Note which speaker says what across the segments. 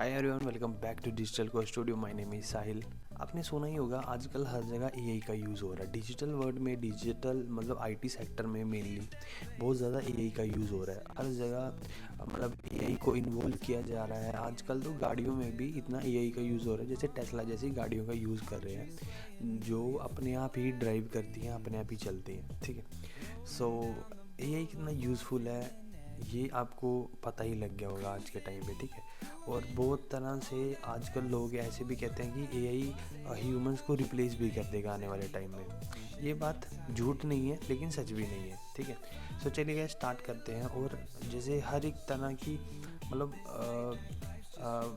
Speaker 1: Hi everyone, welcome back to digital को studio. My name is Sahil. आपने सुना ही होगा आजकल हर जगह एआई का यूज़ हो रहा है। डिजिटल वर्ल्ड में, डिजिटल मतलब आईटी सेक्टर में मेनली बहुत ज़्यादा एआई का यूज़ हो रहा है। हर जगह मतलब एआई को इन्वॉल्व किया जा रहा है। आजकल तो गाड़ियों में भी इतना एआई का यूज़ हो रहा है, जैसे टेस्ला जैसी गाड़ियों का यूज़ कर रहे हैं जो अपने आप ही ड्राइव करती हैं, अपने आप ही चलती हैं। ठीक है, सो एआई कितना यूज़फुल है ये आपको पता ही लग गया होगा आज के टाइम पे। ठीक है, और बहुत तरह से आजकल लोग ऐसे भी कहते हैं कि एआई ह्यूमंस को रिप्लेस भी कर देगा आने वाले टाइम में। ये बात झूठ नहीं है लेकिन सच भी नहीं है। ठीक है, सो चलिए स्टार्ट करते हैं। और जैसे हर एक तरह की मतलब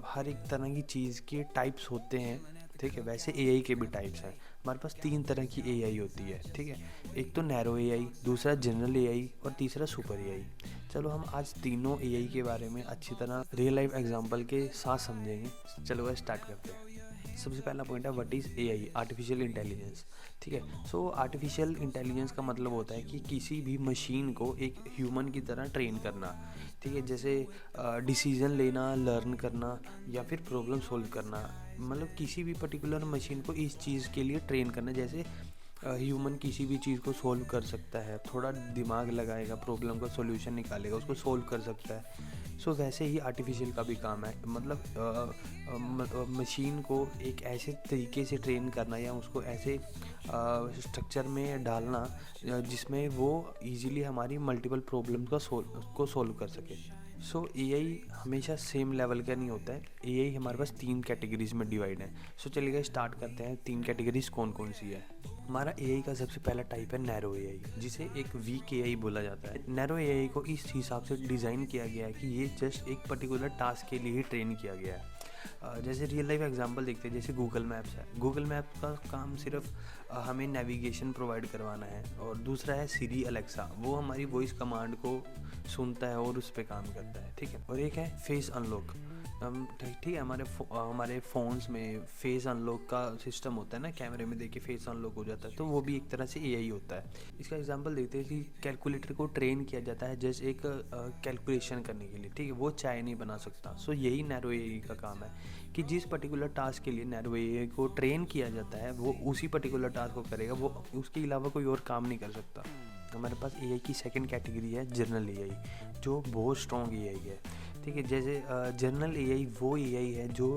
Speaker 1: हर एक तरह की चीज़ के टाइप्स होते हैं। ठीक है, वैसे एआई के भी टाइप्स हैं। हमारे पास 3 तरह की एआई होती है। ठीक है, एक तो नैरो एआई, दूसरा जनरल एआई और तीसरा सुपर एआई। चलो हम आज तीनों एआई के बारे में अच्छी तरह रियल लाइफ एग्जांपल के साथ समझेंगे। चलो स्टार्ट करते हैं। सबसे पहला पॉइंट है what is AI, artificial intelligence. ठीक है, सो आर्टिफिशियल इंटेलिजेंस का मतलब होता है कि किसी भी मशीन को एक ह्यूमन की तरह ट्रेन करना। ठीक है, जैसे डिसीजन लेना, लर्न करना या फिर प्रॉब्लम सॉल्व करना। मतलब किसी भी पर्टिकुलर मशीन को इस चीज़ के लिए ट्रेन करना। जैसे ह्यूमन किसी भी चीज़ को सॉल्व कर सकता है, थोड़ा दिमाग लगाएगा, प्रॉब्लम का सॉल्यूशन निकालेगा, उसको सॉल्व कर सकता है। सो वैसे ही आर्टिफिशियल का भी काम है। मतलब मशीन को एक ऐसे तरीके से ट्रेन करना या उसको ऐसे स्ट्रक्चर में डालना जिसमें वो इजीली हमारी मल्टीपल प्रॉब्लम को सॉल्व कर सके। सो एआई हमेशा सेम लेवल का नहीं होता है। एआई हमारे पास 3 कैटेगरीज में डिवाइड है। सो चलिए स्टार्ट करते हैं। 3 कैटेगरीज कौन कौन सी है। हमारा एआई का सबसे पहला टाइप है नैरो एआई, जिसे एक वीक एआई बोला जाता है। नैरो एआई को इस हिसाब से डिज़ाइन किया गया है कि ये जस्ट एक पर्टिकुलर टास्क के लिए ही ट्रेन किया गया है। जैसे रियल लाइफ एग्जांपल देखते हैं, जैसे गूगल मैप्स है। गूगल मैप्स का काम सिर्फ हमें नेविगेशन प्रोवाइड करवाना है। और दूसरा है सिरी अलेक्सा, वो हमारी वॉइस कमांड को सुनता है और उस पर काम करता है। ठीक है, और एक है फेस अनलॉक। ठीक है, हमारे फ़ोन्स में फेस अनलॉक का सिस्टम होता है ना, कैमरे में देख के फेस अनलॉक हो जाता है, तो वो भी एक तरह से एआई होता है। इसका एग्जांपल देखते हैं कि कैलकुलेटर को ट्रेन किया जाता है जस्ट एक कैलकुलेशन करने के लिए। ठीक है, वो चाय नहीं बना सकता। सो यही नैरो एआई का काम है कि जिस पर्टिकुलर टास्क के लिए नैरो एआई को ट्रेन किया जाता है वो उसी पर्टिकुलर टास्क को करेगा, वो उसके अलावा कोई और काम नहीं कर सकता। हमारे पास एआई की सेकंड कैटेगरी है जनरल एआई, जो बहुत स्ट्रॉन्ग एआई है। ठीक है, जैसे जनरल एआई वो एआई है जो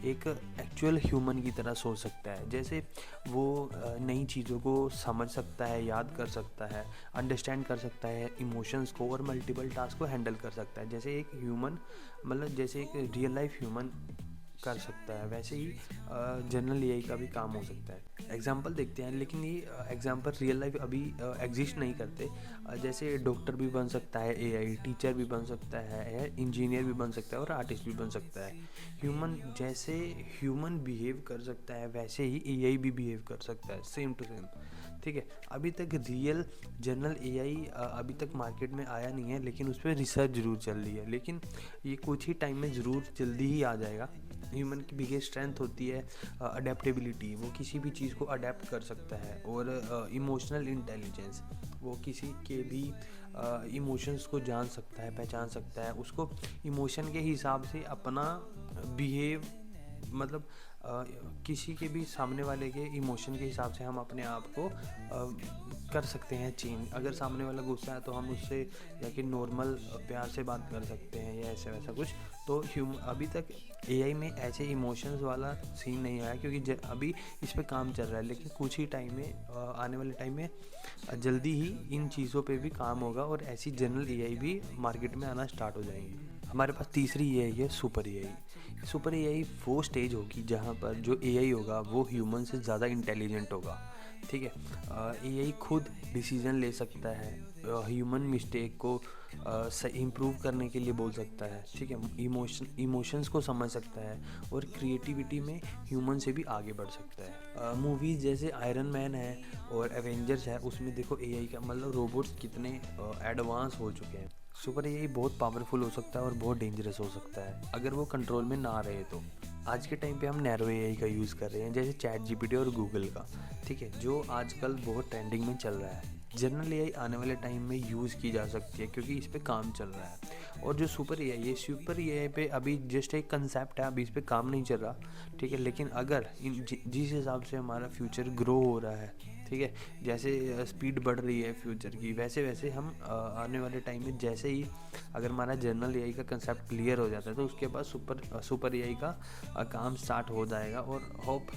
Speaker 1: एक एक्चुअल ह्यूमन की तरह सोच सकता है। जैसे वो नई चीज़ों को समझ सकता है, याद कर सकता है, अंडरस्टैंड कर सकता है इमोशंस को, और मल्टीपल टास्क को हैंडल कर सकता है। जैसे एक ह्यूमन मतलब जैसे एक रियल लाइफ ह्यूमन कर सकता है, वैसे ही जनरल एआई का भी काम हो सकता है। एग्जांपल देखते हैं, लेकिन ये एग्जांपल रियल लाइफ अभी एग्जिस्ट नहीं करते। जैसे डॉक्टर भी बन सकता है एआई, टीचर भी बन सकता है, इंजीनियर भी बन सकता है और आर्टिस्ट भी बन सकता है। ह्यूमन जैसे ह्यूमन बिहेव कर सकता है वैसे ही एआई भी बिहेव कर सकता है, सेम टू सेम। ठीक है, अभी तक रियल जनरल एआई अभी तक मार्केट में आया नहीं है, लेकिन उस पर रिसर्च ज़रूर चल रही है। लेकिन ये कुछ ही टाइम में ज़रूर जल्दी ही आ जाएगा। ह्यूमन की बिगेस्ट स्ट्रेंथ होती है अडेप्टेबिलिटी, वो किसी भी चीज़ को अडेप्ट कर सकता है। और इमोशनल इंटेलिजेंस, वो किसी के भी इमोशंस को जान सकता है, पहचान सकता है, उसको इमोशन के हिसाब से अपना बिहेव मतलब किसी के भी सामने वाले के इमोशन के हिसाब से हम अपने आप को कर सकते हैं चेंज। अगर सामने वाला गुस्सा है तो हम उससे जाके नॉर्मल प्यार से बात कर सकते हैं या ऐसे वैसा कुछ। तो अभी तक एआई में ऐसे इमोशंस वाला सीन नहीं आया, क्योंकि अभी इस पे काम चल रहा है। लेकिन कुछ ही टाइम में आने वाले टाइम में जल्दी ही इन चीज़ों पे भी काम होगा और ऐसी जनरल एआई भी मार्केट में आना स्टार्ट हो जाएंगी। हमारे पास तीसरी एआई है सुपर एआई। सुपर एआई वो स्टेज होगी जहाँ पर जो एआई होगा वो ह्यूमन से ज़्यादा इंटेलिजेंट होगा। ठीक है, एआई खुद डिसीजन ले सकता है, ह्यूमन मिस्टेक को इम्प्रूव करने के लिए बोल सकता है। ठीक है, इमोशंस को समझ सकता है और क्रिएटिविटी में ह्यूमन से भी आगे बढ़ सकता है। मूवीज़ जैसे आयरन मैन है और एवेंजर्स है, उसमें देखो एआई का मतलब रोबोट्स कितने एडवांस हो चुके हैं। सुपर एआई बहुत पावरफुल हो सकता है और बहुत डेंजरस हो सकता है अगर वो कंट्रोल में ना रहे तो। आज के टाइम पे हम नैरो एआई का यूज़ कर रहे हैं, जैसे चैट जीपीटी और गूगल का। ठीक है, जो आजकल बहुत ट्रेंडिंग में चल रहा है। जनरल एआई आने वाले टाइम में यूज़ की जा सकती है क्योंकि इस पे काम चल रहा है। और जो सुपर एआई है, सुपर एआई पे अभी जस्ट एक कंसेप्ट है, अभी इस पे काम नहीं चल रहा, ठीक है। लेकिन अगर जिस हिसाब से हमारा फ्यूचर ग्रो हो रहा है, ठीक है, जैसे स्पीड बढ़ रही है फ्यूचर की, वैसे वैसे हम आने वाले टाइम में जैसे ही अगर हमारा जनरल एआई का कंसेप्ट क्लियर हो जाता है तो उसके बाद सुपर एआई का काम स्टार्ट हो जाएगा। और होप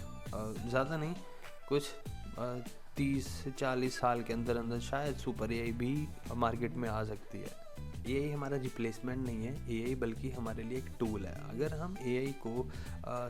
Speaker 1: ज़्यादा नहीं, कुछ 30 से 40 साल के अंदर अंदर शायद सुपर एआई भी मार्केट में आ सकती है। एआई हमारा रिप्लेसमेंट नहीं है, एआई बल्कि हमारे लिए एक टूल है। अगर हम एआई को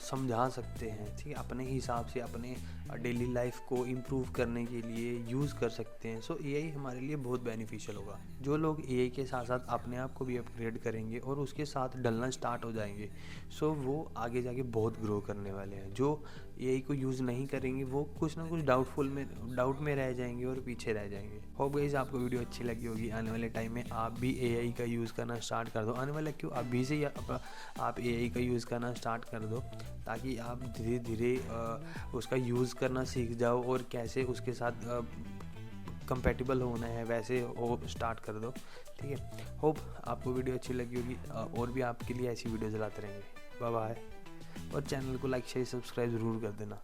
Speaker 1: समझा सकते हैं, ठीक है, अपने हिसाब से अपने डेली लाइफ को इम्प्रूव करने के लिए यूज़ कर सकते हैं, सो एआई हमारे लिए बहुत बेनिफिशियल होगा। जो लोग एआई के साथ साथ अपने आप को भी अपग्रेड करेंगे और उसके साथ डलना स्टार्ट हो जाएंगे, सो वो आगे जाके बहुत ग्रो करने वाले हैं। जो एआई को यूज़ नहीं करेंगे वो कुछ ना कुछ डाउट में रह जाएंगे और पीछे रह जाएंगे। होप गाइस आपको वीडियो अच्छी लगी होगी। आने वाले टाइम में आप भी एआई का यूज़ करना स्टार्ट कर दो। आने वाला क्यों, अभी से ही आप एआई का यूज़ करना स्टार्ट कर दो, ताकि आप धीरे धीरे उसका यूज़ करना सीख जाओ और कैसे उसके साथ कंपेटिबल होना है वैसे वो स्टार्ट कर दो, ठीक है। होप आपको वीडियो अच्छी लगी होगी, और भी आपके लिए ऐसी वीडियोज़ लाते रहेंगे। बाय बाय, और चैनल को लाइक शेयर सब्सक्राइब ज़रूर कर देना।